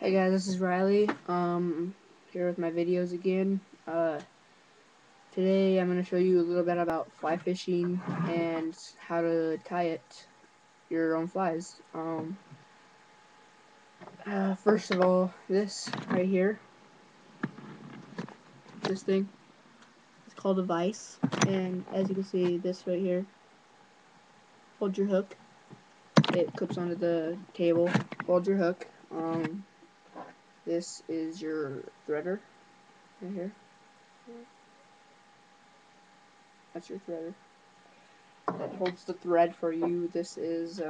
Hey guys, this is Riley. Here with my videos again. Today I'm going to show you a little bit about fly fishing and how to tie your own flies. First of all, this right here, this thing, it's called a vise, and as you can see, this right here holds your hook. It clips onto the table, holds your hook. This is your threader right here. That's your threader. That holds the thread for you. This is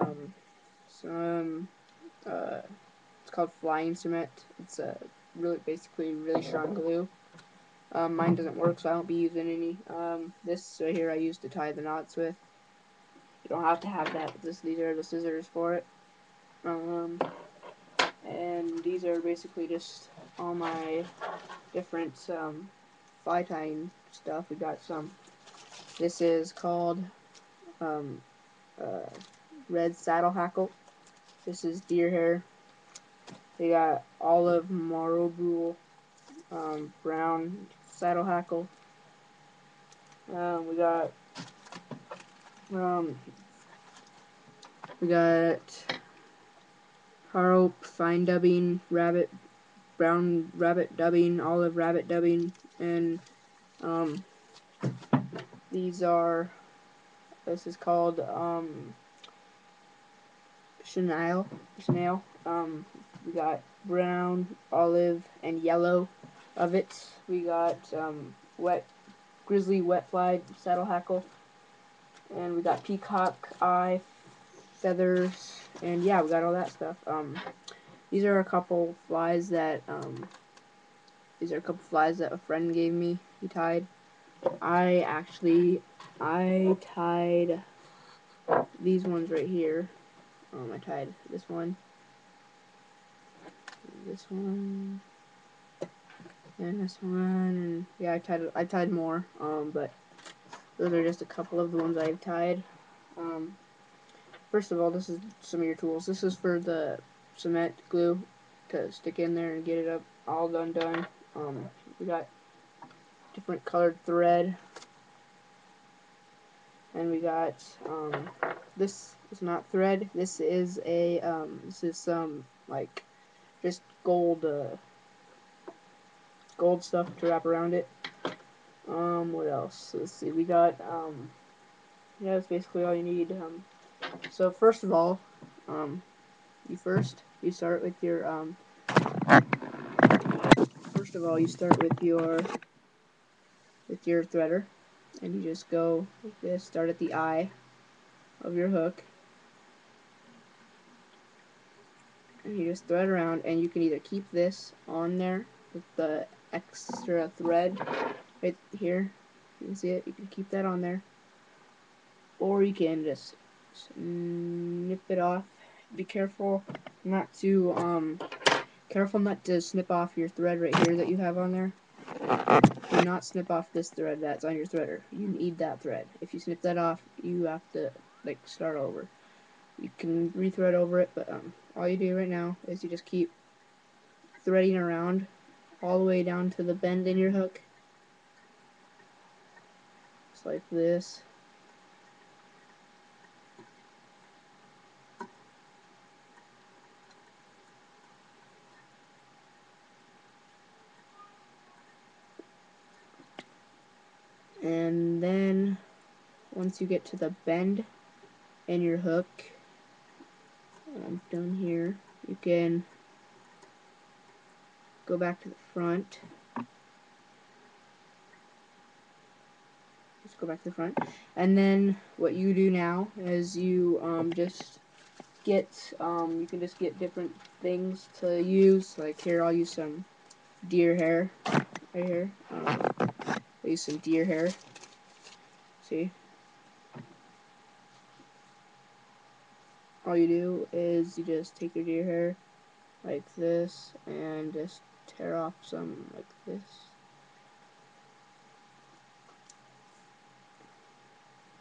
some it's called flying cement. It's basically really strong glue. Mine doesn't work, so I won't be using any. This right here I use to tie the knots with. You don't have to have that. These are the scissors for it. And these are basically just all my different fly tying stuff. We got some. This is called red saddle hackle. This is deer hair. We got olive marble brown saddle hackle. We got um, Harrope fine dubbing, brown rabbit dubbing, olive rabbit dubbing, and these are. This is called chenille. We got brown, olive, and yellow of it. We got grizzly wet fly saddle hackle, and we got peacock eye feathers, and yeah, we got all that stuff. These are a couple flies that a friend gave me. He tied. I tied these ones right here. I tied this one, and this one, and yeah, I tied more. But those are just a couple of the ones I've tied. First of all, this is some of your tools. This is for the cement glue to stick in there and get it up all done. We got different colored thread, and we got this is not thread. This is some like just gold stuff to wrap around it. What else? Let's see. We got yeah, that's basically all you need. So first of all, you start with your threader, and you just go like this. Start at the eye of your hook, and you just thread around, and you can either keep this on there with the extra thread right here. You can see it. You can keep that on there, or you can just snip it off. Be careful not to snip off your thread right here that you have on there. Do not snip off this thread that's on your threader. You need that thread. If you snip that off, you have to start over. You can rethread over it, but all you do right now is you just keep threading around all the way down to the bend in your hook, just like this. And then once you get to the bend in your hook, down here, you can go back to the front. Just go back to the front. And then what you do now is you just get you can just get different things to use. Like here, I'll use some deer hair right here. I'll use some deer hair. See, all you do is you just take your deer hair like this and just tear off some like this.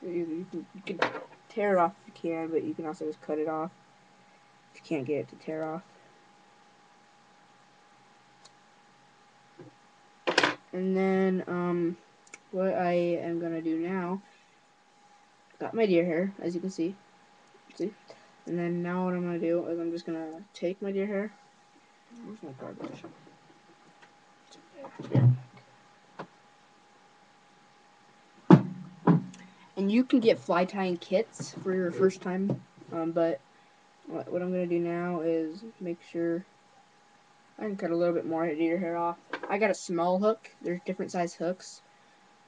You can tear it off if you can, but you can also just cut it off if you can't get it to tear off. And then what I am gonna do now, got my deer hair, as you can see. And then now what I'm gonna do is I'm just gonna take my deer hair. Where's my garbage? And you can get fly tying kits for your first time, but what I'm gonna do now is make sure I can cut a little bit more deer hair off. I got a small hook. There's different size hooks.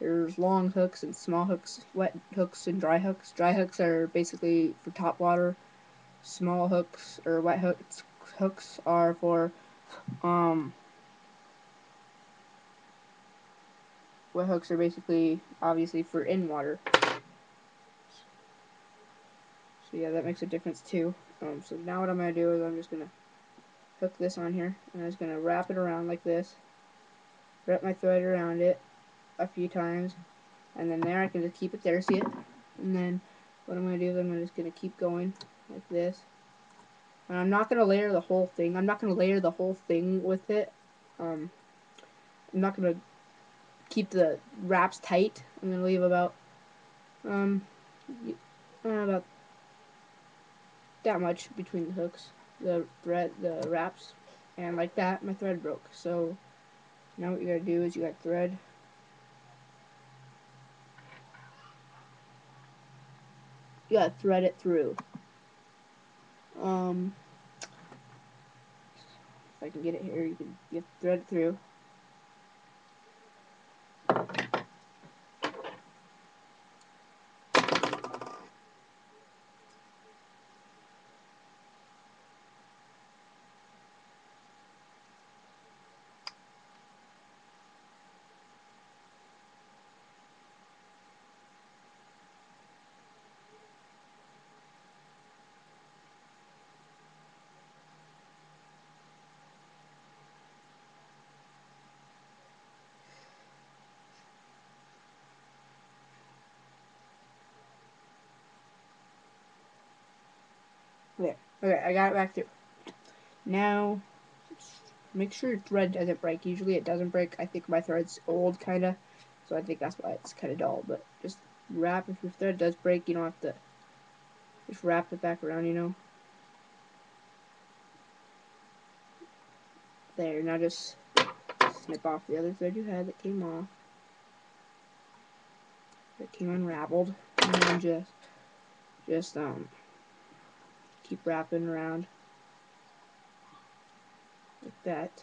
There's long hooks and small hooks, wet hooks and dry hooks. Dry hooks are basically for top water. Small hooks or wet hooks are for wet hooks are basically obviously for in water. So yeah, that makes a difference too. So now what I'm gonna do is I'm just gonna hook this on here and I'm just gonna wrap it around like this. Wrap my thread around it a few times, and then there I can just keep it there, see it? And then what I'm gonna do is I'm just gonna keep going like this. And I'm not gonna layer the whole thing. I'm not gonna layer the whole thing with it. I'm not gonna keep the wraps tight. I'm gonna leave about about that much between the hooks, the wraps, and like that, my thread broke. So now what you gotta do is you got thread. You gotta thread it through. If I can get it here, you have to thread it through. There. Okay, I got it back through. Now, make sure your thread doesn't break. Usually it doesn't break. I think my thread's old, kinda, so I think that's why it's kind of dull. But just wrap. If your thread does break, you don't have to. Just wrap it back around, you know. There. Now just snip off the other thread you had that came off. That came unraveled, and then just keep wrapping around like that.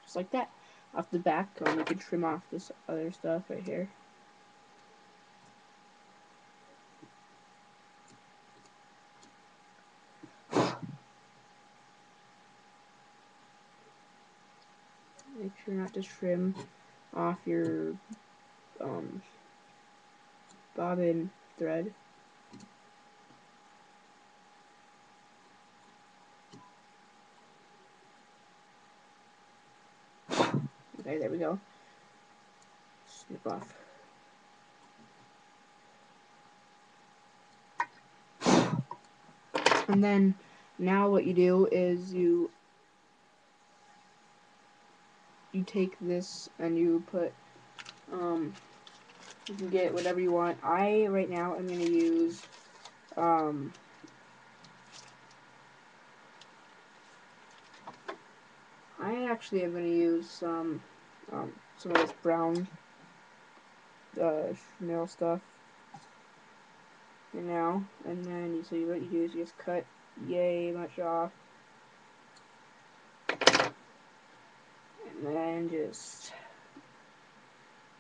Just like that. Off the back, we can trim off this other stuff right here. Make sure not to trim off your bobbin thread. Okay, there we go. Snip off. And then now what you do is you take this and you put you can get whatever you want. I right now am gonna use I actually am gonna use some of this brown nail stuff now, and then what you do is you just cut yay much off, and then just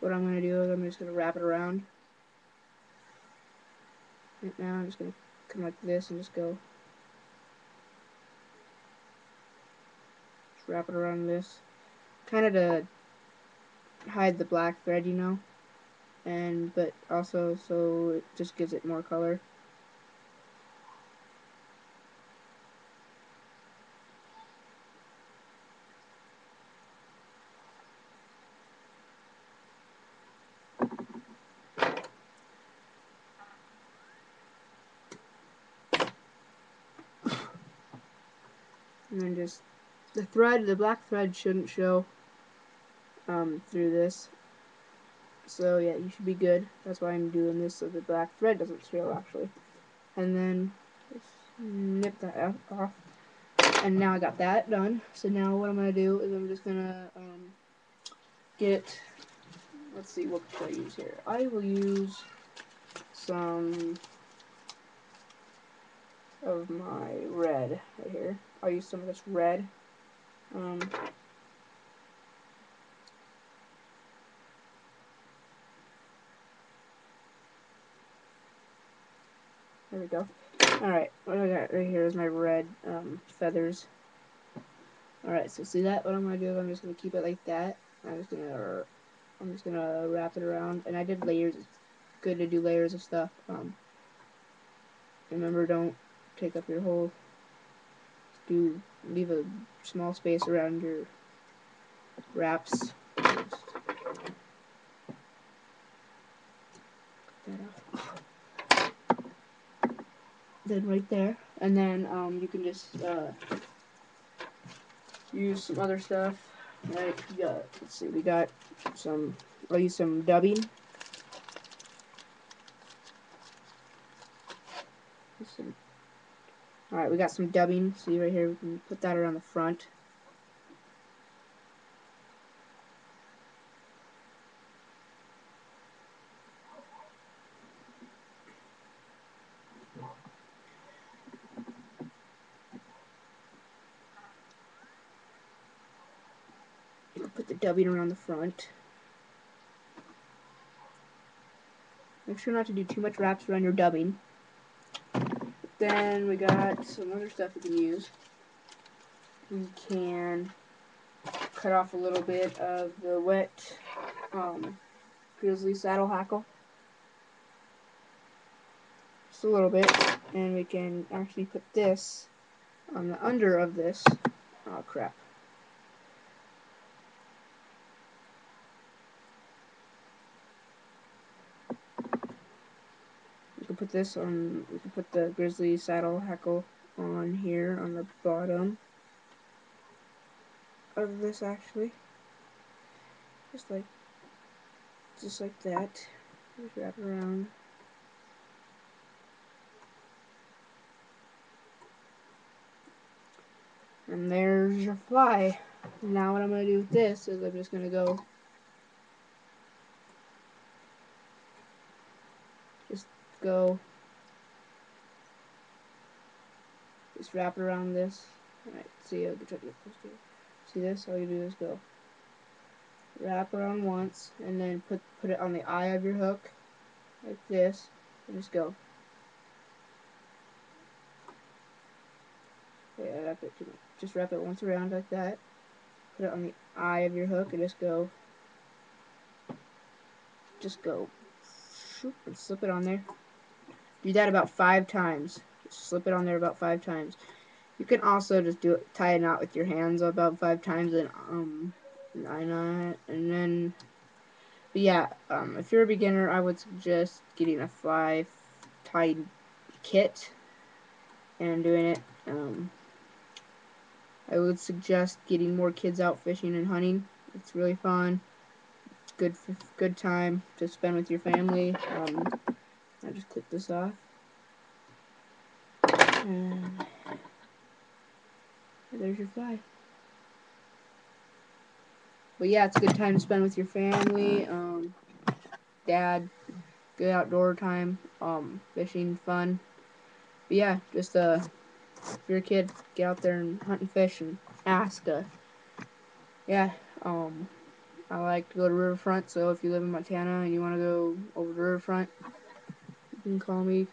what I'm gonna do is I'm just gonna wrap it around. Right now I'm just gonna come like this and just go. Just wrap it around this, kind of to hide the black thread, you know, and but also so it just gives it more color. And then just the black thread shouldn't show through this. So yeah, you should be good. That's why I'm doing this, so the black thread doesn't show actually. And then just nip that off. And now I got that done. So now what I'm gonna do is I'm just gonna get, let's see, what should I use here? I will use some of my red right here. I'll use some of this red. There we go. Alright, what I got right here is my red feathers. Alright, so see that? What I'm gonna do is I'm just gonna keep it like that. I'm just gonna wrap it around, and I did layers. It's good to do layers of stuff. Remember, don't take up your whole. Leave a small space around your wraps. Just that off. Then right there, and then you can just use some other stuff. Right? Let's see, we got some. I'll use some dubbing. Alright, we got some dubbing. See right here, we can put that around the front. Put the dubbing around the front. Make sure not to do too much wraps around your dubbing. Then we got some other stuff we can use. We can cut off a little bit of the wet grizzly saddle hackle. Just a little bit. And we can actually put this on the under of this. Oh crap. We can put this on, we can put the grizzly saddle hackle on here on the bottom of this actually. Just like that. Just wrap it around. And there's your fly. Now what I'm going to do with this is I'm just going to just wrap it around this. Alright, see, I'll try to get close to it. See this? All you do is go wrap around once, and then put it on the eye of your hook, like this, and just go. Okay, I wrapped it too much. Just wrap it once around like that. Put it on the eye of your hook, and just go. Shoop, and slip it on there. Do that about 5 times. Just slip it on there about 5 times. You can also just tie a knot with your hands about 5 times, and then. But yeah, if you're a beginner, I would suggest getting a fly tied kit and doing it. I would suggest getting more kids out fishing and hunting. It's really fun. It's good time to spend with your family. I just clip this off. And there's your fly. But yeah, it's a good time to spend with your family. Dad, good outdoor time. Fishing, fun. But yeah, just if you're a kid, get out there and hunt and fish and ask. Yeah, I like to go to Riverfront, so if you live in Montana and you want to go over to Riverfront, you can call me.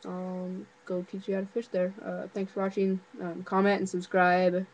I'll go teach you how to fish there. Thanks for watching. Comment and subscribe.